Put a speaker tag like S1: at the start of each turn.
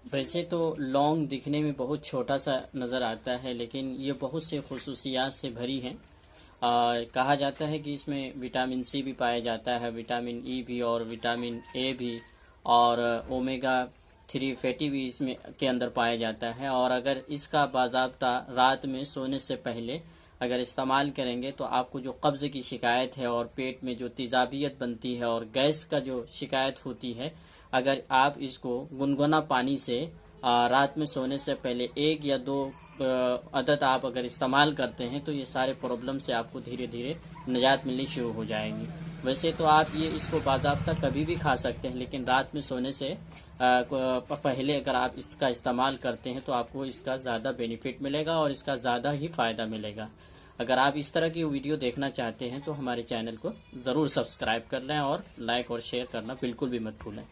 S1: वैसे तो लौंग दिखने में बहुत छोटा सा नज़र आता है, लेकिन ये बहुत से खुसूसियात से भरी है। कहा जाता है कि इसमें विटामिन सी भी पाया जाता है, विटामिन ई भी और विटामिन ए भी, और ओमेगा 3 फैटी भी इसमें के अंदर पाया जाता है। और अगर इसका बाज़ाब्ता रात में सोने से पहले अगर इस्तेमाल करेंगे तो आपको जो कब्ज़ की शिकायत है और पेट में जो तेज़ाबियत बनती है और गैस का जो शिकायत होती है, अगर आप इसको गुनगुना पानी से रात में सोने से पहले 1 या 2 अदद आप अगर इस्तेमाल करते हैं तो ये सारे प्रॉब्लम से आपको धीरे धीरे निजात मिलनी शुरू हो जाएगी। वैसे तो आप ये इसको बाज़ाब्ता कभी भी खा सकते हैं, लेकिन रात में सोने से पहले अगर आप इसका इस्तेमाल करते हैं तो आपको इसका ज़्यादा बेनिफिट मिलेगा और इसका ज़्यादा ही फ़ायदा मिलेगा। अगर आप इस तरह की वीडियो देखना चाहते हैं तो हमारे चैनल को ज़रूर सब्सक्राइब कर लें और लाइक और शेयर करना बिल्कुल भी मत भूलें।